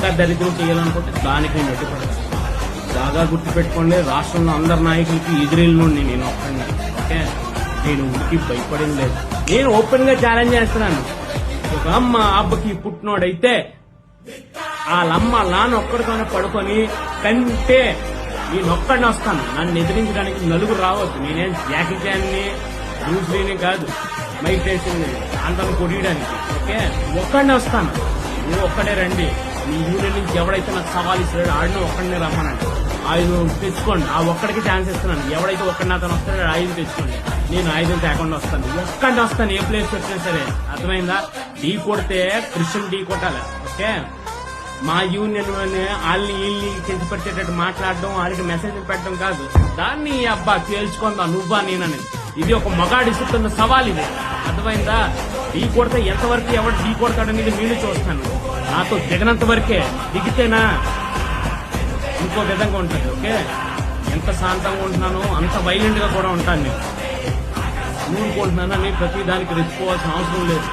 ఇంకా దరిద్రం చేయాలనుకుంటే దానికి నేను ఎట్టుపడతాను. బాగా గుర్తుపెట్టుకోండి, రాష్ట్రంలో అందరి నాయకులకి ఎదురెళ్ళినండి నేను ఒక్కడిని. ఓకే, నేను ఉనికి భయపడింది లేదు. నేను ఓపెన్ గా ఛాలెంజ్ చేస్తున్నాను. ఒక అమ్మ అబ్బకి పుట్టినోడైతే వాళ్ళమ్మ నాన్న ఒక్కడితోనే పడుకొని కంటే నేను ఒక్కడిని వస్తాను. నన్ను ఎదిరించడానికి నలుగురు రావచ్చు. నేనేం జాకీ చాన్ని బ్రూస్లీని కాదు, మైక్ టైసన్ అంతను కొట్టడానికి. ఓకే, ఒక్కడినే వస్తాను. నువ్వు ఒక్కడే రండి. నీ యూనియన్ నుంచి ఎవడైతే నాకు సవాల్ ఇస్తాడో ఆడిని ఒక్కడినే రమ్మనండి. ఆయుధం తెచ్చుకోండి. ఆ ఒక్కడికి ఛాన్స్ ఇస్తున్నాను. ఎవడైతే ఒక్కడిని అతను వస్తాడో ఆయుధం తెచ్చుకోండి. నేను ఆయుధం తేకుండా వస్తాను. ఒక్కడిని వస్తాను, ఏ ప్లేస్ వచ్చినా సరే. అర్థమైందా? ఢీ కొడితే క్రిస్టియన్ ఢీ కొట్టాలి. ఓకే, మా యూనియన్ వాళ్ళని వీళ్ళని కించపరిచేటట్టు మాట్లాడడం, వాళ్ళకి మెసేజ్ పెట్టడం కాదు. దాన్ని అబ్బా తేల్చుకుందా నువ్వా నేననేది. ఇది ఒక మగాడి ఇస్తున్న సవాల్. ఇది అర్థమైందా? ఢీ కొడితే ఎంతవరకు ఎవరు ఢీ కొడతాడనేది నేను చూస్తాను. నాతో దిగనంత వరకే, దిగితేనా ఇంకో విధంగా ఉంటుంది. ఓకే, ఎంత శాంతంగా ఉంటున్నానో అంత వైలెంట్ గా కూడా ఉంటాను. నేను ఊరుకుంటున్నానని ప్రతి దానికి రెచ్చిపోవాల్సిన అవసరం లేదు.